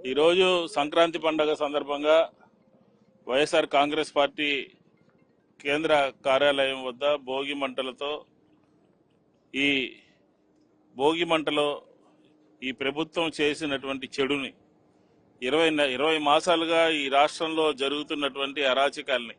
ఈరోజు సంక్రాంతి పండుగ సందర్భంగా వైఎస్ఆర్ కాంగ్రెస్ పార్టీ కేంద్ర కార్యాలయం వద్ద భోగి మంటలతో ఈ భోగి మంటలో ఈ ప్రభుత్వం చేసినటువంటి చెడుని 20 మాసాలుగా ఈ రాష్ట్రంలో జరుగుతున్నటువంటి అరాచకాల్ని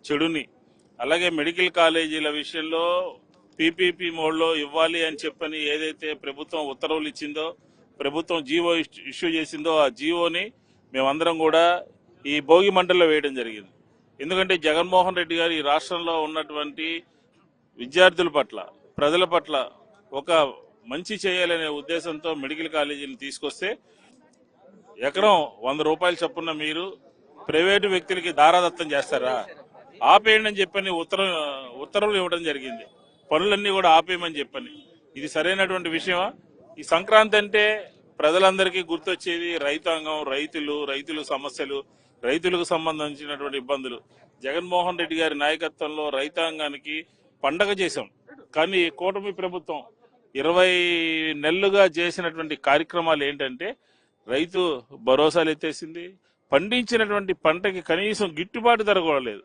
చెడుని అలాగే మెడికల్ కాలేజీల విషయంలో పీపీపీ మోడ్లో ఇవ్వాలి అని చెప్పని ఏదైతే ప్రభుత్వం ఉత్తర్వులు ఇచ్చిందో ప్రభుత్వం జీవో ఇష్యూ చేసిందో ఆ జీవోని మేమందరం కూడా ఈ భోగి మంటల్లో వేయడం జరిగింది. ఎందుకంటే జగన్మోహన్ రెడ్డి గారు ఈ రాష్ట్రంలో ఉన్నటువంటి విద్యార్థుల పట్ల ప్రజల పట్ల ఒక మంచి చేయాలనే ఉద్దేశంతో మెడికల్ కాలేజీని తీసుకొస్తే ఎకరం 100 రూపాయలు చొప్పున మీరు ప్రైవేటు వ్యక్తులకి దారాదత్తం చేస్తారా, ఆపేయండి అని చెప్పని ఉత్తర్వులు ఇవ్వడం జరిగింది. పనులన్నీ కూడా ఆపేయమని చెప్పని. ఇది సరైనటువంటి విషయమా? ఈ సంక్రాంతి అంటే ప్రజలందరికీ గుర్తొచ్చేది రైతాంగం, రైతులు సమస్యలు, రైతులకు సంబంధించినటువంటి ఇబ్బందులు. జగన్మోహన్ రెడ్డి గారి నాయకత్వంలో రైతాంగానికి పండగ చేశాం. కానీ కూటమి ప్రభుత్వం 20 నెలలుగా చేసినటువంటి కార్యక్రమాలు ఏంటంటే రైతు భరోసాలు ఎత్తేసింది. పండించినటువంటి పంటకి కనీసం గిట్టుబాటు ధర కూడా లేదు.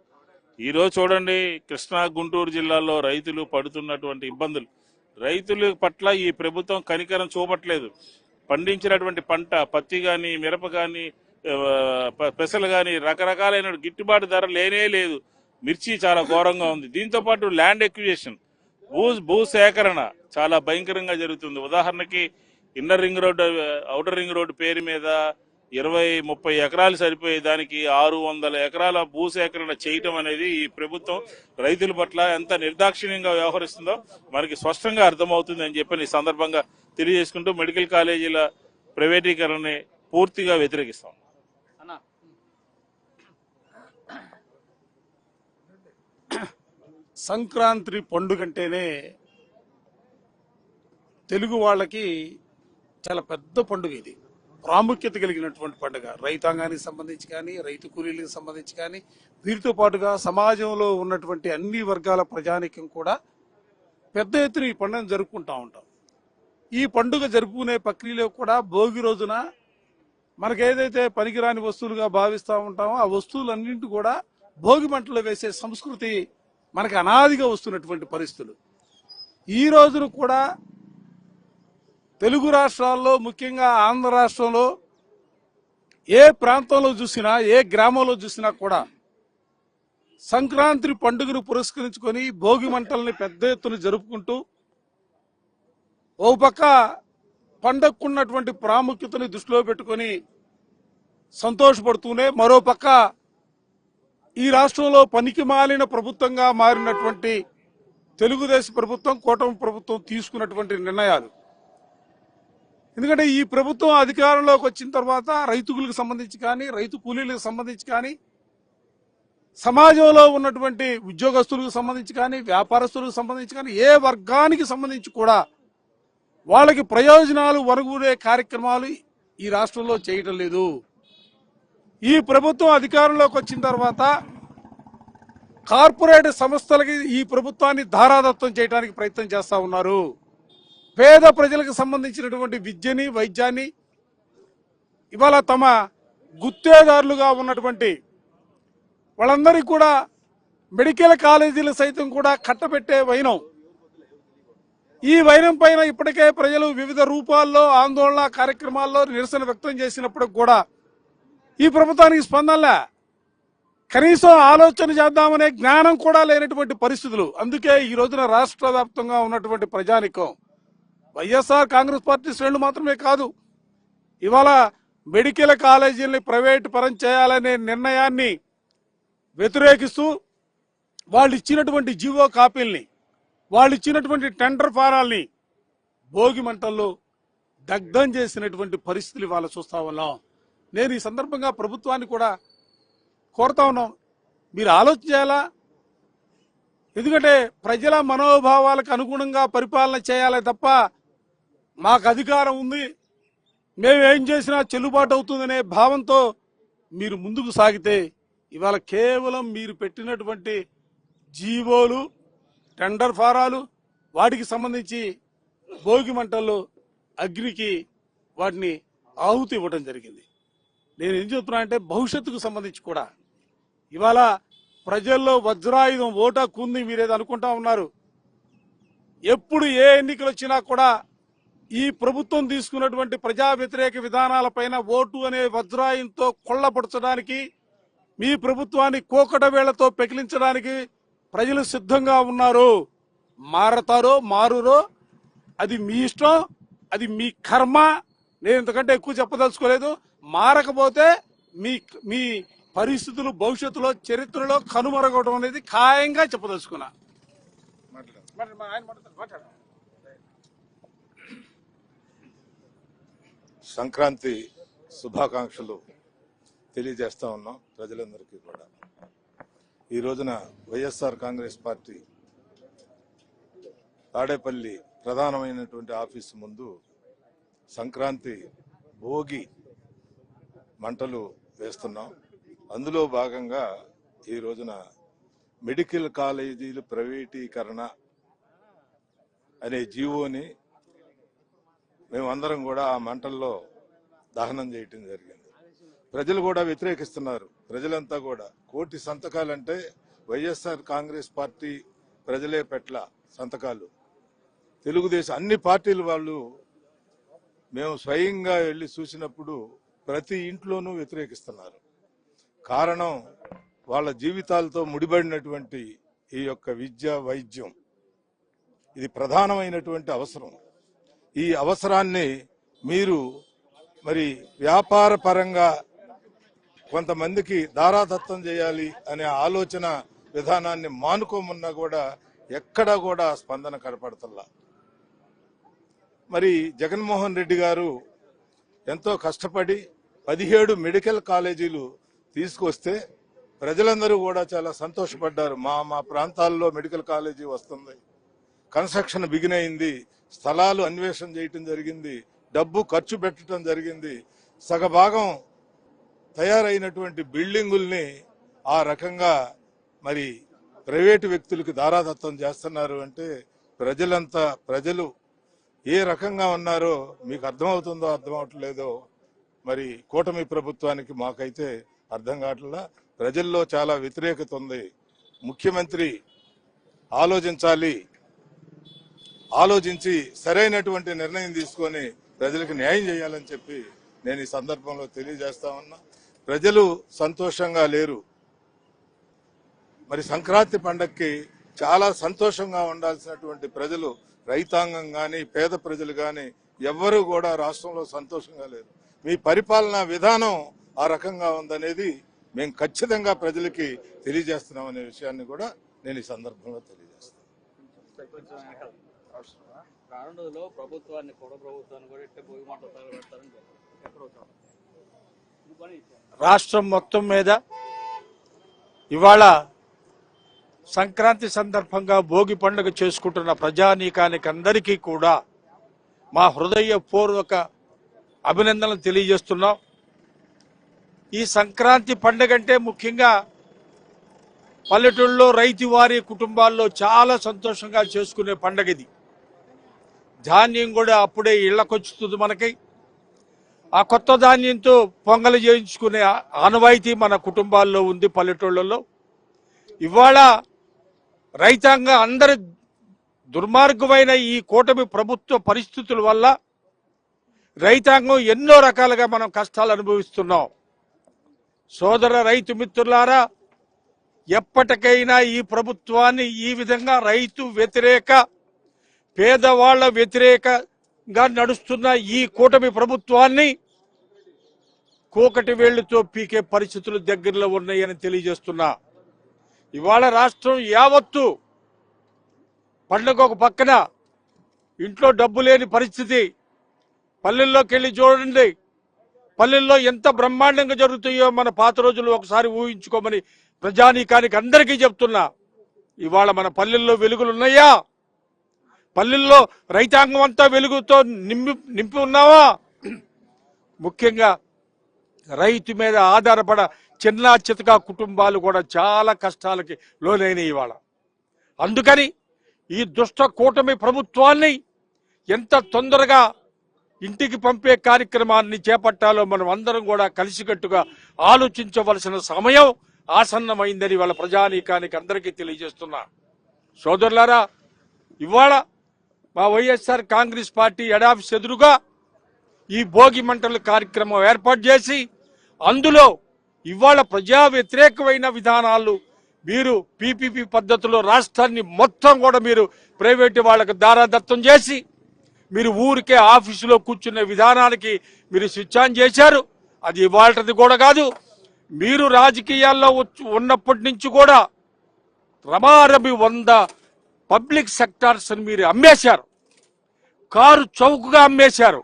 ఈరోజు చూడండి, కృష్ణా గుంటూరు జిల్లాలో రైతులు పడుతున్నటువంటి ఇబ్బందులు. రైతుల పట్ల ఈ ప్రభుత్వం కనికరం చూపట్లేదు. పండించినటువంటి పంట పత్తి కానీ, మిరప కానీ, పెసలు కానీ రకరకాలైన గిట్టుబాటు ధర లేనే లేదు. మిర్చి చాలా ఘోరంగా ఉంది. దీంతో పాటు ల్యాండ్ ఎక్విజిషన్, భూసేకరణ చాలా భయంకరంగా జరుగుతుంది. ఉదాహరణకి inner ring road, outer ring road పేరు మీద 20-30 ఎకరాలు సరిపోయే దానికి 600 ఎకరాల భూసేకరణ చేయటం అనేది ఈ ప్రభుత్వం రైతుల పట్ల ఎంత నిర్దాక్షిణ్యంగా వ్యవహరిస్తుందో మనకి స్పష్టంగా అర్థమవుతుంది అని చెప్పి ఈ సందర్భంగా తెలియజేసుకుంటూ మెడికల్ కాలేజీల ప్రైవేటీకరణని పూర్తిగా వ్యతిరేకిస్తాం. సంక్రాంతి పండుగంటేనే తెలుగు వాళ్ళకి చాలా పెద్ద పండుగ. ఇది ప్రాముఖ్యత కలిగినటువంటి పండుగ. రైతాంగానికి సంబంధించి కానీ, రైతు కూలీలకు సంబంధించి కానీ, వీరితో పాటుగా సమాజంలో ఉన్నటువంటి అన్ని వర్గాల ప్రజానీకం కూడా పెద్ద ఎత్తున ఈ పండుగను జరుపుకుంటూ ఉంటాం. ఈ పండుగ జరుపుకునే ప్రక్రియలో కూడా భోగి రోజున మనకేదైతే పనికిరాని వస్తువులుగా భావిస్తూ ఉంటామో ఆ వస్తువులన్నింటి కూడా భోగి మంటలో వేసే సంస్కృతి మనకి అనాదిగా వస్తున్నటువంటి పరిస్థితులు. ఈ రోజున కూడా తెలుగు రాష్ట్రాల్లో, ముఖ్యంగా ఆంధ్ర రాష్ట్రంలో ఏ ప్రాంతంలో చూసినా, ఏ గ్రామంలో చూసినా కూడా సంక్రాంతి పండుగను పురస్కరించుకొని భోగి మంటల్ని పెద్ద ఎత్తున జరుపుకుంటూ ఓ పక్క పండగకున్నటువంటి ప్రాముఖ్యతని దృష్టిలో పెట్టుకొని సంతోషపడుతూనే, మరో పక్క ఈ రాష్ట్రంలో పనికి మాలిన ప్రభుత్వంగా మారినటువంటి తెలుగుదేశం ప్రభుత్వం, కూటమి ప్రభుత్వం తీసుకున్నటువంటి నిర్ణయాలు. ఎందుకంటే ఈ ప్రభుత్వం అధికారంలోకి వచ్చిన తర్వాత రైతులకు సంబంధించి కానీ, రైతు కూలీలకు సంబంధించి కానీ, సమాజంలో ఉన్నటువంటి ఉద్యోగస్తులకు సంబంధించి కానీ, వ్యాపారస్తులకు సంబంధించి కానీ, ఏ వర్గానికి సంబంధించి కూడా వాళ్ళకి ప్రయోజనాలు వరగూడే కార్యక్రమాలు ఈ రాష్ట్రంలో చేయటం లేదు. ఈ ప్రభుత్వం అధికారంలోకి వచ్చిన తర్వాత కార్పొరేట్ సంస్థలకి ఈ ప్రభుత్వాన్ని ధారాదత్తం చేయడానికి ప్రయత్నం చేస్తా ఉన్నారు. పేద ప్రజలకు సంబంధించినటువంటి విద్యని, వైద్యాన్ని ఇవాళ తమ గుత్తేదారులుగా ఉన్నటువంటి వాళ్ళందరికీ కూడా మెడికల్ కాలేజీలు సైతం కూడా కట్టబెట్టే వైనం. ఈ వైనం పైన ఇప్పటికే ప్రజలు వివిధ రూపాల్లో ఆందోళన కార్యక్రమాల్లో నిరసన వ్యక్తం చేసినప్పుడు కూడా ఈ ప్రభుత్వానికి స్పందనలే. కనీసం ఆలోచన చేద్దామనే జ్ఞానం కూడా లేనటువంటి పరిస్థితులు. అందుకే ఈ రోజున రాష్ట్ర వ్యాప్తంగా ఉన్నటువంటి ప్రజానికం వైఎస్ఆర్ కాంగ్రెస్ పార్టీ శ్రేణులు మాత్రమే కాదు, ఇవాళ మెడికల్ కాలేజీలని ప్రైవేటు పరం చేయాలనే నిర్ణయాన్ని వ్యతిరేకిస్తూ వాళ్ళు ఇచ్చినటువంటి జీవో కాపీల్ని, వాళ్ళు ఇచ్చినటువంటి టెండర్ ఫారాల్ని భోగి మంటల్లో దగ్ధం చేసినటువంటి పరిస్థితులు ఇవాళ చూస్తా ఉన్నాం. నేను ఈ సందర్భంగా ప్రభుత్వాన్ని కూడా కోరుతా ఉన్నాం, మీరు ఆలోచన చేయాలా. ఎందుకంటే ప్రజల మనోభావాలకు అనుగుణంగా పరిపాలన చేయాలి తప్ప మాకు అధికారం ఉంది, మేమేం చేసినా చెల్లుబాటు అవుతుందనే భావంతో మీరు ముందుకు సాగితే ఇవాళ కేవలం మీరు పెట్టినటువంటి జీవోలు, టెండర్ ఫారాలు, వాటికి సంబంధించి భోగి మంటల్లో అగ్నికి వాటిని ఆహుతి ఇవ్వడం జరిగింది. నేను ఏం చెప్తున్నా అంటే భవిష్యత్తుకు సంబంధించి కూడా ఇవాళ ప్రజల్లో వజ్రాయుధం ఓటా కుంది మీరేదో అనుకుంటా ఉన్నారు. ఎప్పుడు ఏ ఎన్నికలు వచ్చినా కూడా ఈ ప్రభుత్వం తీసుకున్నటువంటి ప్రజా వ్యతిరేక విధానాలపైన ఓటు అనే వజ్రాయుధంతో కొల్లపరచడానికి, మీ ప్రభుత్వాన్ని కోకట వేళ్లతో పెకిలించడానికి ప్రజలు సిద్ధంగా ఉన్నారు. మారతారో మారురో అది మీ ఇష్టం, అది మీ కర్మ. నేను ఇంతకంటే ఎక్కువ చెప్పదలుచుకోలేదు. మారకపోతే మీ మీ పరిస్థితులు భవిష్యత్తులో చరిత్రలో కనుమరగడం అనేది ఖాయంగా చెప్పదలుచుకున్నా. సంక్రాంతి శుభాకాంక్షలు తెలియజేస్తా ఉన్నాం ప్రజలందరికీ కూడా. ఈ రోజున వైఎస్ఆర్ కాంగ్రెస్ పార్టీ తాడేపల్లి ప్రధానమైనటువంటి ఆఫీసు ముందు సంక్రాంతి భోగి మంటలు వేస్తున్నాం. అందులో భాగంగా ఈ రోజున మెడికల్ కాలేజీలు ప్రైవేటీకరణ అనే జీవోని మేమందరం కూడా ఆ మంటల్లో దహనం చేయటం జరిగింది. ప్రజలు కూడా వ్యతిరేకిస్తున్నారు. ప్రజలంతా కూడా కోటి సంతకాలంటే వైఎస్ఆర్ కాంగ్రెస్ పార్టీ ప్రజలే పెట్ల సంతకాలు. తెలుగుదేశం అన్ని పార్టీల వాళ్ళు మేము స్వయంగా వెళ్లి చూసినప్పుడు ప్రతి ఇంట్లోనూ వ్యతిరేకిస్తున్నారు. కారణం వాళ్ళ జీవితాలతో ముడిపడినటువంటి ఈ యొక్క విద్య, వైద్యం ఇది ప్రధానమైనటువంటి అవసరం. ఈ అవసరాన్ని మీరు మరి వ్యాపార పరంగా కొంతమందికి దారాదత్తం చేయాలి అనే ఆలోచన విధానాన్ని మానుకోమున్నా కూడా ఎక్కడా కూడా స్పందన కనపడతల్లా. మరి జగన్మోహన్ రెడ్డి గారు ఎంతో కష్టపడి 17 మెడికల్ కాలేజీలు తీసుకొస్తే ప్రజలందరూ కూడా చాలా సంతోషపడ్డారు. మా ప్రాంతాల్లో మెడికల్ కాలేజీ వస్తుంది, కన్స్ట్రక్షన్ బిగిన్ అయింది, స్థలాలు అన్వేషణ చేయటం జరిగింది, డబ్బు ఖర్చు పెట్టడం జరిగింది. సగభాగం తయారైనటువంటి బిల్డింగుల్ని ఆ రకంగా మరి ప్రైవేటు వ్యక్తులకు దారాదత్తం చేస్తున్నారు అంటే ప్రజలు ఏ రకంగా ఉన్నారో మీకు అర్థమవుతుందో అర్థమవట్లేదో మరి కూటమి ప్రభుత్వానికి మాకైతే అర్థం కావట్లా. ప్రజల్లో చాలా వ్యతిరేకత ఉంది. ముఖ్యమంత్రి ఆలోచించి సరైనటువంటి నిర్ణయం తీసుకొని ప్రజలకు న్యాయం చేయాలని చెప్పి నేను ఈ సందర్భంలో తెలియజేస్తా ఉన్నా. ప్రజలు సంతోషంగా లేరు. మరి సంక్రాంతి పండగకి చాలా సంతోషంగా ఉండాల్సినటువంటి ప్రజలు, రైతాంగం కానీ పేద ప్రజలు కానీ ఎవ్వరూ కూడా రాష్ట్రంలో సంతోషంగా లేరు. మీ పరిపాలనా విధానం ఆ రకంగా ఉందనేది మేము ఖచ్చితంగా ప్రజలకి తెలియజేస్తున్నాం అనే విషయాన్ని కూడా నేను ఈ సందర్భంగా తెలియజేస్తాను. రాష్ట్రం మొత్తం మీద ఇవాళ సంక్రాంతి సందర్భంగా భోగి పండుగ చేసుకుంటున్న ప్రజానీకానికి అందరికీ కూడా మా హృదయపూర్వక అభినందనలు తెలియజేస్తున్నాం. ఈ సంక్రాంతి పండుగ అంటే ముఖ్యంగా పల్లెటూళ్ళలో రైతువారి కుటుంబాల్లో చాలా సంతోషంగా చేసుకునే పండుగ ఇది. ధాన్యం కూడా అప్పుడే ఇళ్లకొచ్చుతుంది మనకి. ఆ కొత్త ధాన్యంతో పొంగలు చేయించుకునే ఆనవాయితీ మన కుటుంబాల్లో ఉంది పల్లెటూళ్ళలో. ఇవాళ రైతాంగం అందరి దుర్మార్గమైన ఈ కూటమి ప్రభుత్వ పరిస్థితుల వల్ల రైతాంగం ఎన్నో రకాలుగా మనం కష్టాలు అనుభవిస్తున్నాం. సోదర రైతు మిత్రులారా, ఎప్పటికైనా ఈ ప్రభుత్వాన్ని ఈ విధంగా రైతు వ్యతిరేక, పేదవాళ్ల వ్యతిరేకంగా నడుస్తున్న ఈ కూటమి ప్రభుత్వాన్ని కోకటి వేళ్లతో పీకే పరిస్థితులు దగ్గరలో ఉన్నాయని తెలియజేస్తున్నా. ఇవాళ రాష్ట్రం యావత్తు పండుగ ఒక పక్కన, ఇంట్లో డబ్బు లేని పరిస్థితి. పల్లెల్లోకి వెళ్ళి చూడండి, పల్లెల్లో ఎంత బ్రహ్మాండంగా జరుగుతాయో మన పాత రోజులు ఒకసారి ఊహించుకోమని ప్రజానీకానికి అందరికీ చెప్తున్నా. ఇవాళ మన పల్లెల్లో వెలుగులు ఉన్నాయా? పల్లెల్లో రైతాంగం అంతా వెలుగుతో నింపి ఉన్నావా? ముఖ్యంగా రైతు మీద ఆధారపడ చిన్న చితక కుటుంబాలు కూడా చాలా కష్టాలకి లోనైన ఇవాళ. అందుకని ఈ దుష్ట కూటమి ప్రభుత్వాన్ని ఎంత తొందరగా ఇంటికి పంపే కార్యక్రమాన్ని చేపట్టాలో మనం అందరం కూడా కలిసికట్టుగా ఆలోచించవలసిన సమయం ఆసన్నమైందని వాళ్ళ ప్రజానీకానికి అందరికీ తెలియజేస్తున్నా. సోదరులారా, ఇవాళ మా YSR Congress party head office ఎదురుగా ఈ భోగి మంటల కార్యక్రమం ఏర్పాటు చేసి అందులో ఇవాళ ప్రజా వ్యతిరేకమైన విధానాలు మీరు పీపీపీ పద్ధతిలో రాష్ట్రాన్ని మొత్తం కూడా మీరు ప్రైవేటు వాళ్ళకు దారాదత్తం చేసి మీరు ఊరికే ఆఫీసులో కూర్చునే విధానానికి మీరు స్విచ్ ఆన్ చేశారు. అది ఇవాళది కూడా కాదు. మీరు రాజకీయాల్లో ఉన్నప్పటి నుంచి కూడా రమారమి 100 పబ్లిక్ సెక్టార్స్ మీరు అమ్మేశారు, కారు చౌకగా అమ్మేశారు.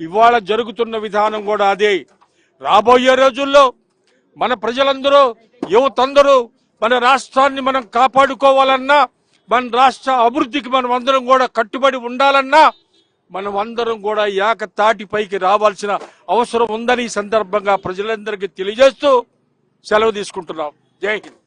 ఇవాళ జరుగుతున్న విధానం కూడా అదే. రాబోయే రోజుల్లో మన ప్రజలందరూ, యువతందరూ మన రాష్ట్రాన్ని మనం కాపాడుకోవాలన్నా, మన రాష్ట్ర అభివృద్ధికి మనం అందరం కూడా కట్టుబడి ఉండాలన్నా మనం అందరం కూడా ఏకతాటిపైకి రావాల్సిన అవసరం ఉందని ఈ సందర్భంగా ప్రజలందరికీ తెలియజేస్తూ సెలవు తీసుకుంటున్నాం. జై హింద్.